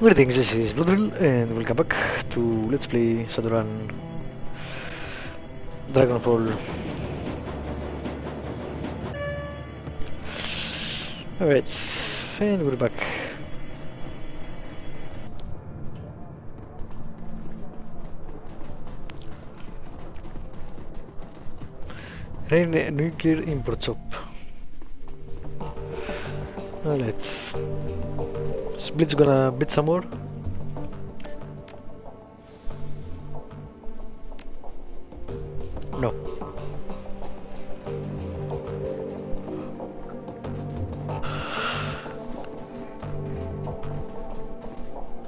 Greetings, this is Bloodrill, and welcome back to Let's Play Shadowrun Dragonfall. Alright, and we're back. Rain nuclear import shop. Alright. Is Blitz gonna beat some more? No.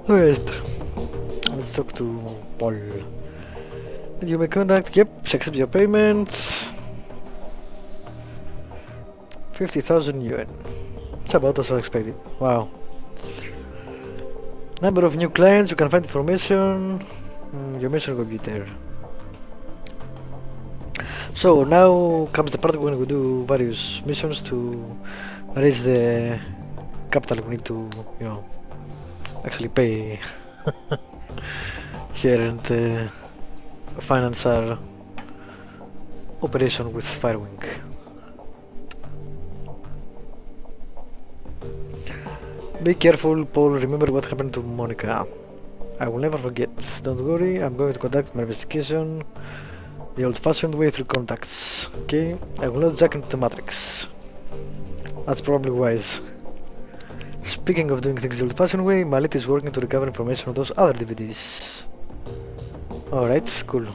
Alright. Let's talk to Paul. You may contact, yep, accept your payment. 50,000 yuan. It's about as I expected. Wow. Number of new clients, you can find information. Your mission computer. So now comes the part when we do various missions to raise the capital we need to, you know, actually pay here and finance our operation with Firewing. Be careful, Paul. Remember what happened to Monica. I will never forget. Don't worry, I'm going to conduct my investigation the old-fashioned way through contacts. Okay? I will not jack into the Matrix. That's probably wise. Speaking of doing things the old-fashioned way, Malit is working to recover information on those other DVDs. Alright, cool.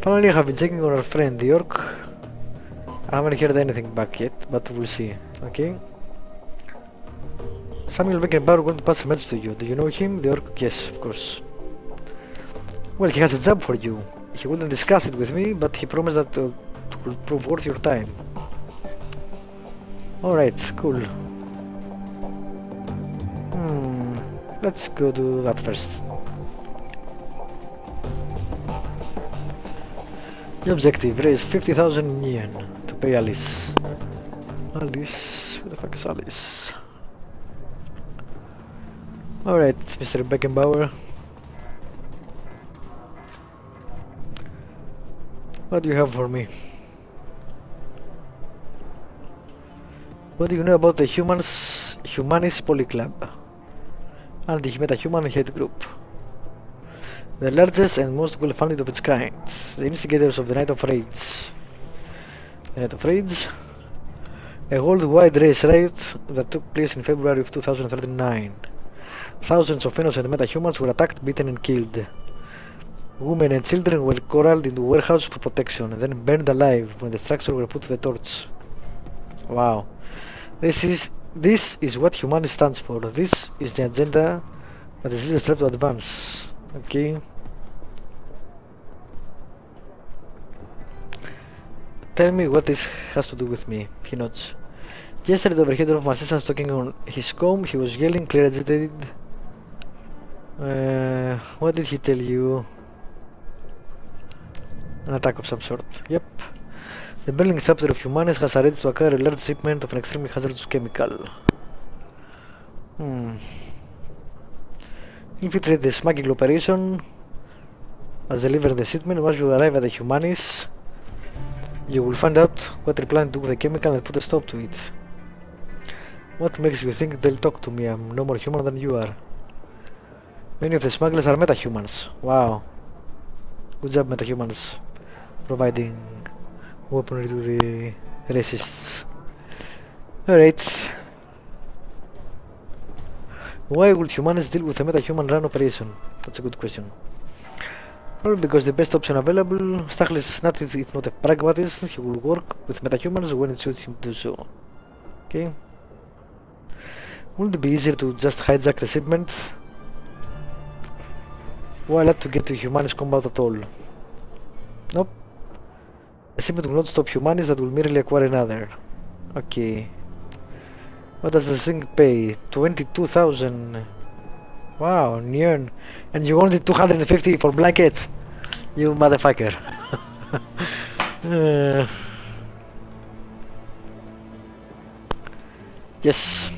Finally, I have been checking on our friend, the Orc. I haven't heard anything back yet, but we'll see. Okay? Samuel Beckenbauer wanted to pass a message to you. Do you know him? The Orc? Yes, of course. Well, he has a job for you. He wouldn't discuss it with me, but he promised that it would prove worth your time. Alright, cool. Let's go do that first. The objective, raise 50,000 yen to pay Alice. Alice? Who the fuck is Alice? Alright, Mr. Beckenbauer. What do you have for me? What do you know about the Humanist Polyclub and the Metahuman Hate Group? The largest and most well-funded of its kind. The instigators of the Night of Rage. The Night of Rage? A worldwide race riot that took place in February of 2039. Thousands of innocent metahumans were attacked, beaten and killed. Women and children were corralled into warehouses for protection, then burned alive when the structures were put to the torch. Wow. This is what humanity stands for. This is the agenda that is least left to advance. Okay. Tell me what this has to do with me. He nods. Yesterday, the overhead of my assistant talking on his comb, he was yelling, clear agitated. What did he tell you? An attack of some sort. Yep. The Berlin chapter of Humanis has arranged to acquire a large shipment of an extremely hazardous chemical. Infiltrate the smuggling operation. As deliver the shipment, once you arrive at the Humanis, you will find out what they plan to do with the chemical and put a stop to it. What makes you think they'll talk to me? I'm no more human than you are. Many of the smugglers are metahumans. Wow. Good job, metahumans, providing weaponry to the racists. Alright. Why would humans deal with a metahuman run operation? That's a good question. Probably because the best option available, Stachel is not if not a pragmatist, he will work with metahumans when it suits him to do so. Okay. Wouldn't it be easier to just hijack the shipment? Why not to get to humanist combat at all? Nope. A shipment will not stop humanists, that will merely acquire another. Okay. What does this thing pay? 22,000. Wow, neon. And you wanted 250 for blankets? You motherfucker. Yes.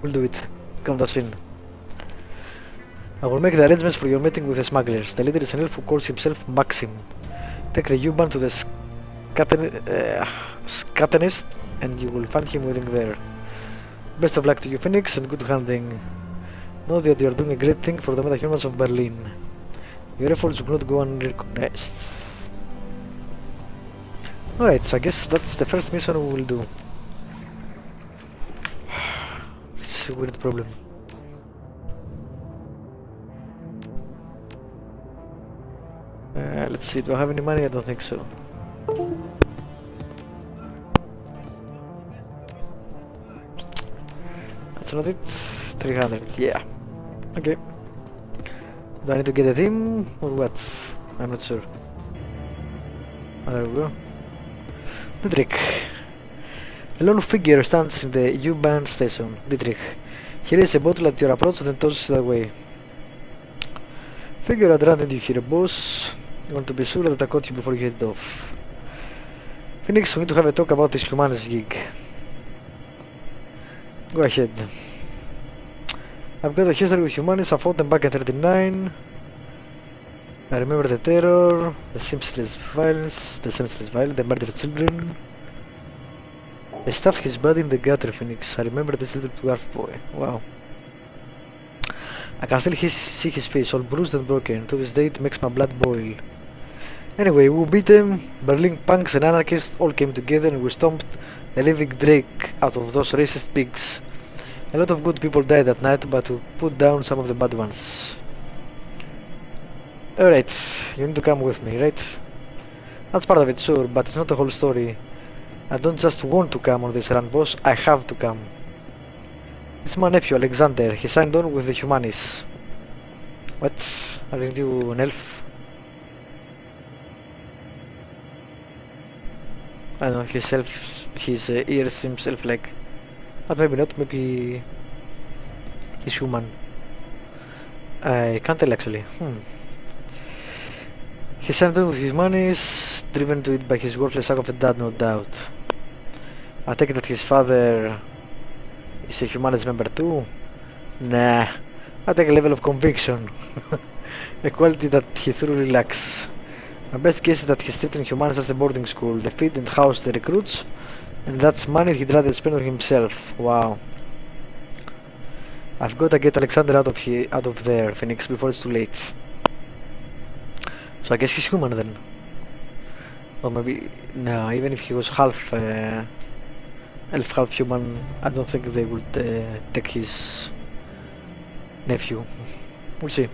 We'll do it. Count us in. I will make the arrangements for your meeting with the smugglers. The leader is an elf who calls himself Maxim. Take the U-Bahn to the Scattenist and you will find him waiting there. Best of luck to you, Phoenix, and good hunting. Know that you are doing a great thing for the metahumans of Berlin. Your efforts will not go unrecognized. Alright, so I guess that's the first mission we will do. It's a weird problem. Let's see, do I have any money? I don't think so. That's not it. 300, yeah. Okay. Do I need to get a team or what? I'm not sure. There we go. Dietrich. A lone figure stands in the U-Bahn station. Dietrich. He raises a bottle at your approach and then tosses it away. Figure I'd run into you here, boss. You want to be sure that I caught you before you headed off. Phoenix, we need to have a talk about this Humanis gig. Go ahead. I've got a history with Humanis. I fought them back in 39. I remember the terror, the senseless violence, the murdered children. They stuffed his body in the gutter, Phoenix. I remember this little dwarf boy. Wow. I can still see his face, all bruised and broken. To this day it makes my blood boil. Anyway, we beat them. Berlin punks and anarchists all came together and we stomped the living drake out of those racist pigs. A lot of good people died that night, but we put down some of the bad ones. Alright, you need to come with me, right? That's part of it, sure, but it's not the whole story. I don't just want to come on this run, boss, I have to come. It's my nephew, Alexander. He signed on with the Humanis. What? Aren't you an elf? I don't know, his ear seems elf-like. But maybe not, maybe he's human. I can't tell actually. He signed on with his Humanis, driven to it by his worthless sack of a dad, no doubt. I take it that his father is a Humanis member too? Nah, I take a level of conviction. A quality that he thoroughly lacks. My best guess is that he's treating Humanis as a boarding school. They feed and house the recruits, and that's money he'd rather spend on himself. Wow. I've got to get Alexander out of there, Phoenix, before it's too late. So I guess he's human then. Or maybe... no, even if he was half elf, half human, I don't think they would take his nephew. We'll see.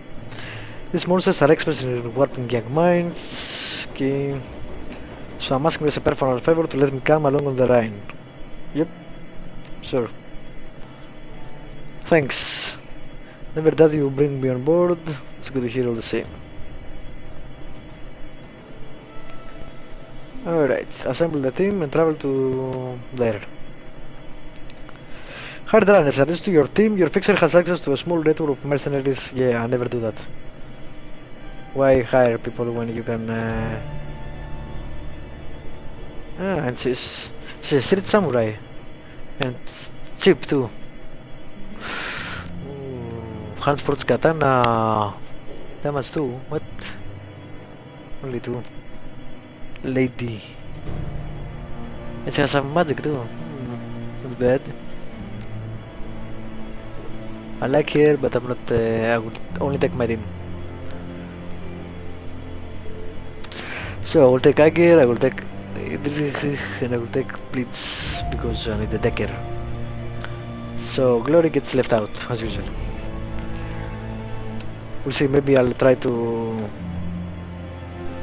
These monsters are experts in warping young minds. Okay. So I'm asking you as a personal favor to let me come along on the Rhine. Yep. Sure. Thanks. Never doubt you bring me on board. It's good to hear all the same. Alright, assemble the team and travel to there. Hard runners, addition to your team, your fixer has access to a small network of mercenaries. Yeah, I never do that. Why hire people when you can... and she's a street samurai. And it's cheap too. Handforged katana. Damage too. What? Only 2. Lady. It has some magic too. Not bad. I like her, but I'm not. I would only take my team. So I will take Ager, I will take Dietrich, and I will take Blitz because I need the Decker. So Glory gets left out as usual. We'll see. Maybe I'll try to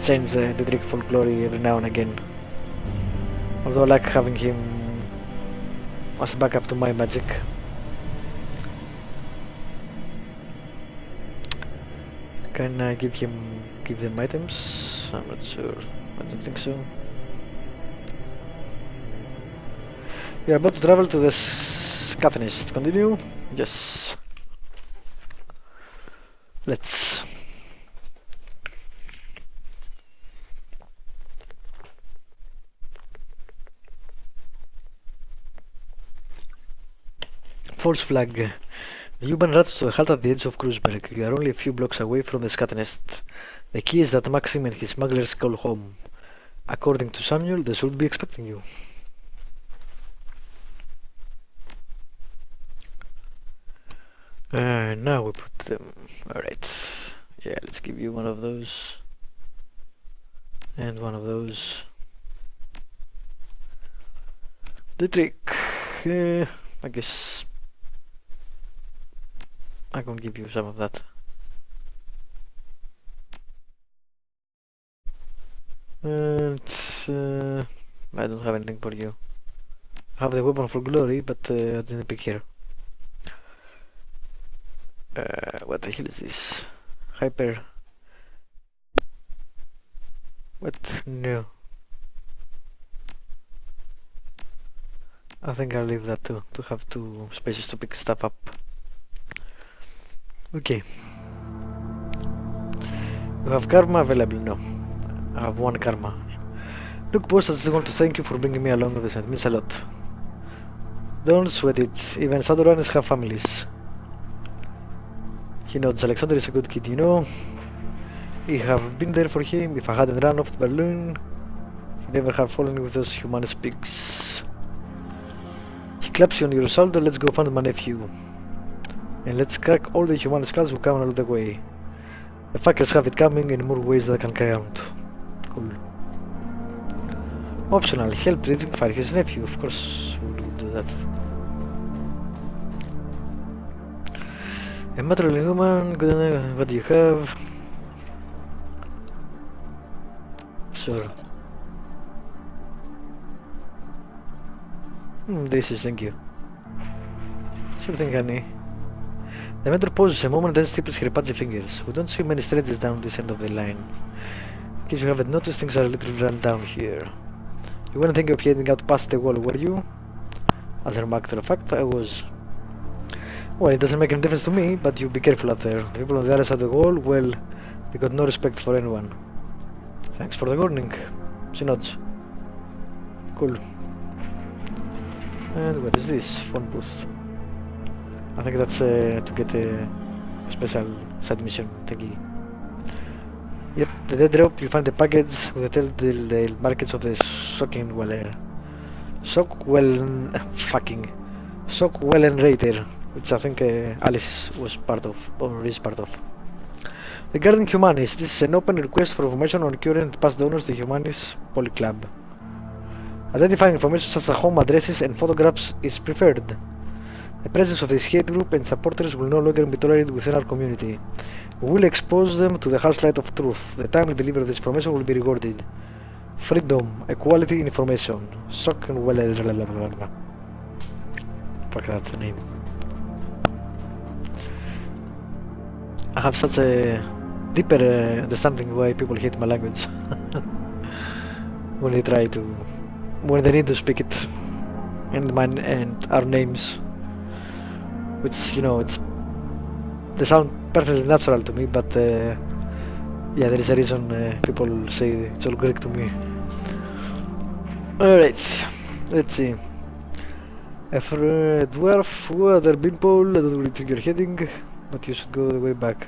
change Dietrich for Glory every now and again. Although I like having him as a backup to my magic. Can I give them items? I'm not sure. I don't think so. We are about to travel to the Scattenist. Continue? Yes. Let's. False flag. The human runs to the halt at the edge of Kreuzberg. You are only a few blocks away from the scat nest. The key is that Maxim and his smugglers call home. According to Samuel, they should be expecting you. Now we put them... Alright. Yeah, let's give you one of those. And one of those. The trick... I guess... I can give you some of that. And... I don't have anything for you. I have the weapon for glory, but I didn't pick here. What the hell is this? Hyper... What? No. I think I'll leave that too, to have two spaces to pick stuff up. Okay. You have karma available? No. I have one karma. Look, boss, I just want to thank you for bringing me along with this. It means a lot. Don't sweat it. Even Shadowrunners have families. He nods. Alexander is a good kid, you know. I have been there for him. If I hadn't run off to Berlin, he never have fallen with those humanist pigs. He claps you on your shoulder. Let's go find my nephew. And let's crack all the human skulls who come all the way. The fuckers have it coming in more ways than I can count. Cool. Optional. Help Driven find his nephew. Of course, we'll do that. A maternal woman. Good enough. What do you have? Sure. This is, thank you. Sure thing, honey. The mentor pauses a moment, then stipples her pudgy fingers. We don't see many strangers down this end of the line. In case you haven't noticed, things are a little run down here. You weren't thinking of heading out past the wall, were you? As a matter of fact, I was. Well, it doesn't make any difference to me, but you be careful out there. The people on the other side of the wall, well, they got no respect for anyone. Thanks for the warning. She nods. Cool. And what is this? Phone booth. I think that's to get a special side mission thingy. Yep, the dead drop, you find the package with the telltale markings of the Shockwellen Raider, which I think Alice was part of, or is part of. Regarding Humanis, this is an open request for information on current and past donors to Humanis Polyclub. Identifying information such as home addresses and photographs is preferred. The presence of this hate group and supporters will no longer be tolerated within our community. We will expose them to the harsh light of truth. The timely delivery of this information will be rewarded. Freedom, equality, information. Shock and well... Fuck, that's the name. I have such a deeper understanding why people hate my language. When they try to... when they need to speak it. And our names. Which, you know, they sound perfectly natural to me, but yeah, there is a reason people say it's all Greek to me. Alright, let's see. For a dwarf, other beanpole, I don't really think you're heading, but you should go the way back.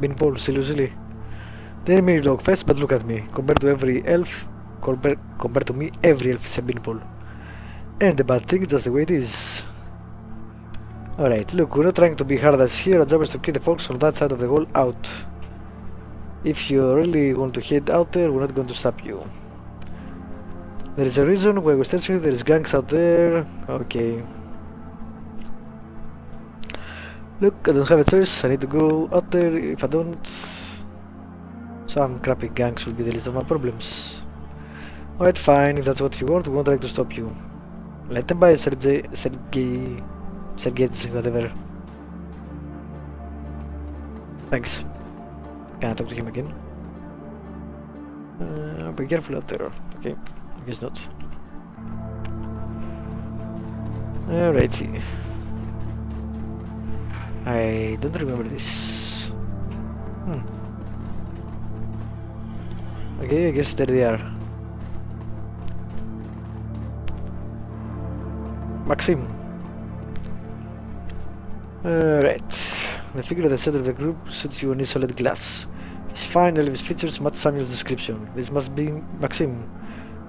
Beanpole, silly. They may look fast, but look at me. Compared to every elf, compared to me, every elf is a beanpole. And the bad thing is just the way it is. Alright, look, we're not trying to be hard as here, our job is to keep the folks on that side of the wall out. If you really want to head out there, we're not going to stop you. There is a reason why we're searching, there is gangs out there. Okay. Look, I don't have a choice, I need to go out there. If I don't, some crappy gangs will be the least of my problems. Alright, fine, if that's what you want, we won't try to stop you. Let them buy Sergei, whatever. Thanks. Can I talk to him again? Be careful out there. Okay, I guess not. Alrighty. I don't remember this. Okay, I guess there they are. Maxim. Right. The figure at the center of the group suits you in his solid glass. His fine Elvis features match Samuel's description. This must be Maxim,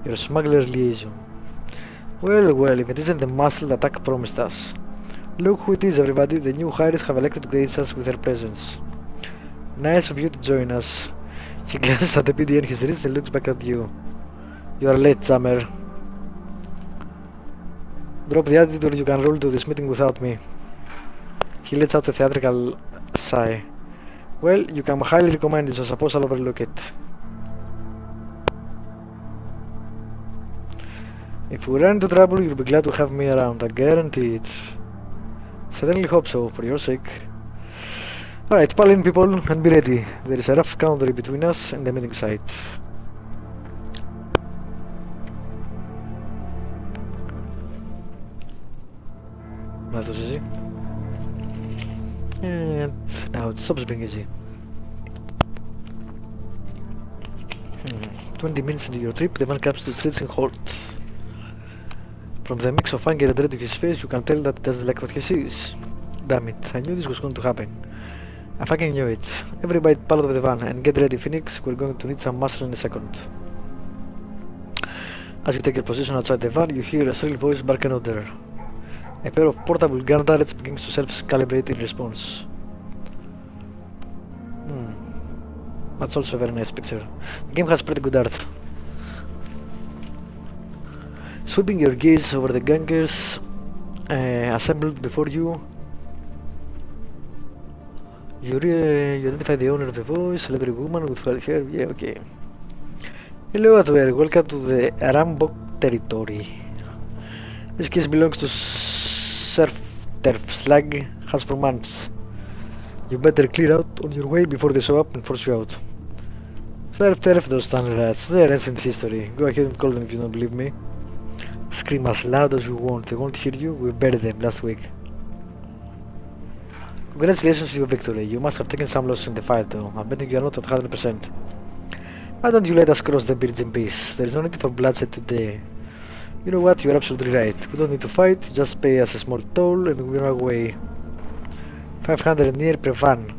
your smuggler liaison. Well, well, if it isn't the muscle attack promised us. Look who it is, everybody. The new hires have elected to grace us with their presence. Nice of you to join us. He glances at the PD on his wrist and looks back at you. You are late, Summer. Drop the attitude or you can roll to this meeting without me. He lets out a theatrical sigh. Well, you can highly recommend it, so suppose I'll overlook it. If we run into trouble, you'll be glad to have me around, I guarantee it. Certainly hope so, for your sake. Alright, pile in people and be ready. There is a rough country between us and the meeting site. That was easy. And now it stops being easy. 20 minutes into your trip, the man comes to the streets and halts. From the mix of anger and dread to his face, you can tell that he doesn't like what he sees. Damn it, I knew this was going to happen. I fucking knew it. Everybody pile out of the van and get ready, Phoenix. We're going to need some muscle in a second. As you take your position outside the van, you hear a shrill voice bark an order. A pair of portable gun turrets begins to self-calibrate in response. That's also a very nice picture. The game has pretty good art. Sweeping your gaze over the gangers assembled before you, you identify the owner of the voice, a leathery woman with white hair. Yeah, okay. Hello there, welcome to the Rambok territory. This case belongs to Surf Turf Slag, has for months. You better clear out on your way before they show up and force you out. Surf Turf, those standard rats, they're ancient history. Go ahead and call them if you don't believe me. Scream as loud as you want, they won't hear you, we buried them last week. Congratulations on your victory, you must have taken some losses in the fight though, I'm betting you are not at 100%. Why don't you let us cross the bridge in peace, there is no need for bloodshed today. You know what, you're absolutely right, we don't need to fight, just pay us a small toll and we're away. 500 near per van.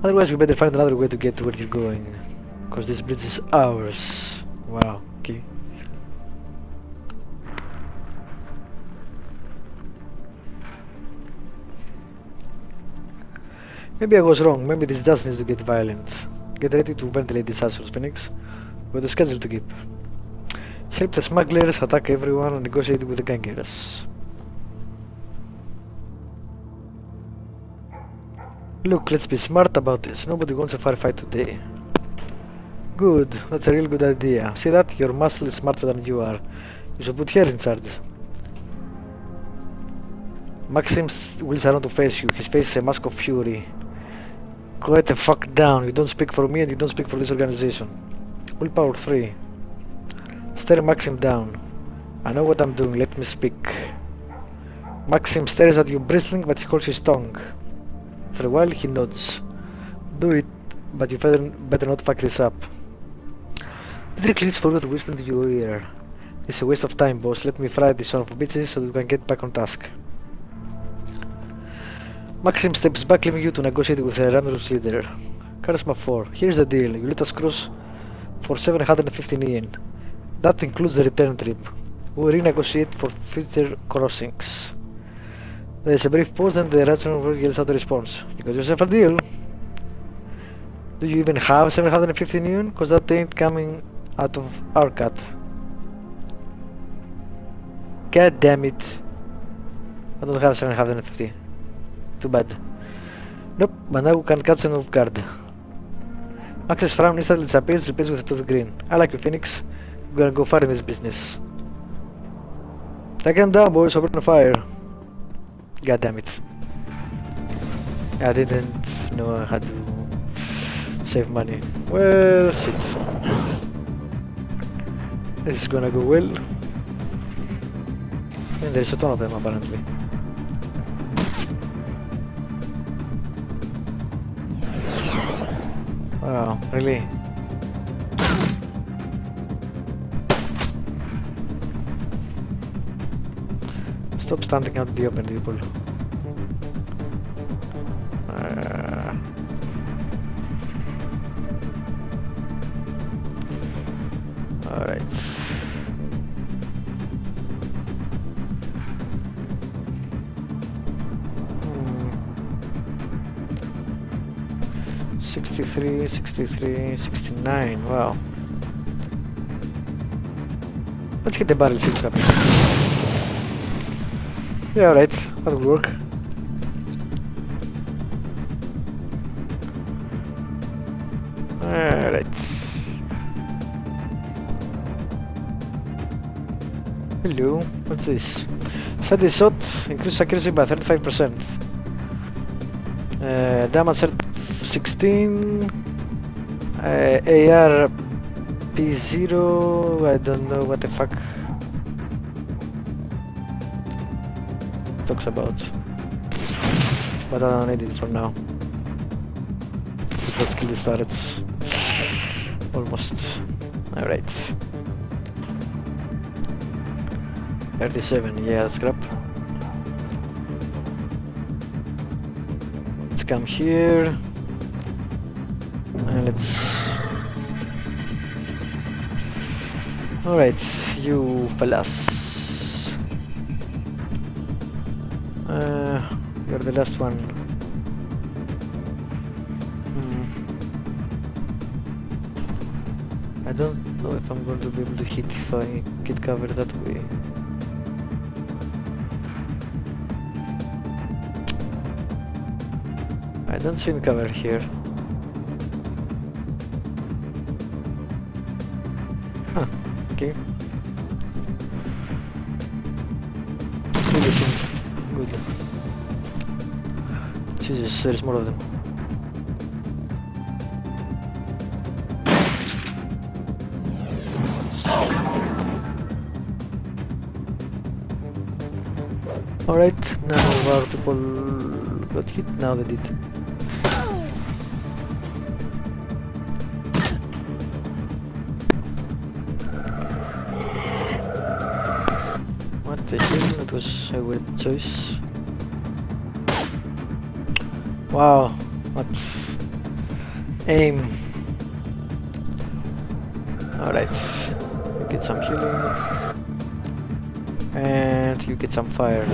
Otherwise we better find another way to get to where you're going. Cause this bridge is ours. Wow, okay. Maybe I was wrong, maybe this does need to get violent. Get ready to ventilate these assholes, Phoenix. We have a schedule to keep. Help the smugglers, attack everyone and negotiate with the gangers. Look, let's be smart about this. Nobody wants a firefight today. Good, that's a real good idea. See that? Your muscle is smarter than you are. You should put her in charge. Maxim wheels around to face you. His face is a mask of fury. Quiet the fuck down. You don't speak for me and you don't speak for this organization. Willpower 3. Stare Maxim down. I know what I'm doing, let me speak. Maxim stares at you bristling, but he holds his tongue. After a while he nods. Do it, but you better not fuck this up. Peter cleans forward to whisper into your ear. This is a waste of time, boss. Let me fry this son of a bitches so that we can get back on task. Maxim steps back, leaving you to negotiate with the Ramrus leader. Charisma 4. Here's the deal. You let us cross for 750 yen. That includes the return trip. We renegotiate for future crossings. There is a brief pause and the Ratchet yells out a response. You got yourself a deal. Do you even have 750 yen? Cause that ain't coming out of our cut. God damn it. I don't have 750. Too bad. Nope, but now we can catch them off guard. Max's frown instantly disappears, replaced with a tooth grin. I like you, Phoenix. We're gonna go far in this business. Take them down, boys, open fire. God damn it. I didn't know how to save money. Well, shit. This is gonna go well. And there's a ton of them apparently. Wow, really? Stop standing out in the open, people. Alright. Hmm. 63, 63, 69, wow. Let's hit the barrel, see what happens. Yeah, alright, that will work. Alright. Hello, what's this? Steady shot, increase accuracy by 35%. Damage 16. AR P0, I don't know what the fuck talks about, but I don't need it for now. Just kill the turrets. Almost. Alright. 37, yeah, scrap. Let's come here and let's. Alright, you fellas. You're the last one. I don't know if I'm going to be able to hit if I get cover that way. I don't see any cover here. Huh, okay. Good. Jesus, there's more of them. Alright, none of our people got hit, now they did. What the hell, that was a weird choice. Wow, what aim. Alright, you get some healing. And you get some fire.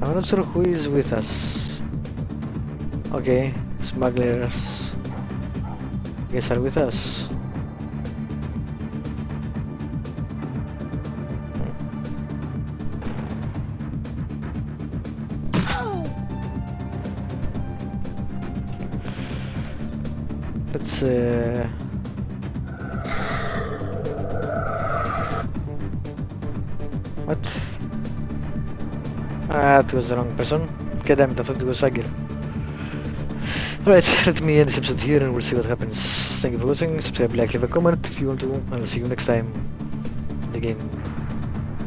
I'm not sure who is with us. Okay, smugglers. Guess are with us. Let's what? Ah, it was the wrong person. God damn it, I thought it was Sagir. Alright, let me end this episode here and we'll see what happens. Thank you for watching, subscribe, like, leave a comment if you want to, and I'll see you next time in the game.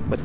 But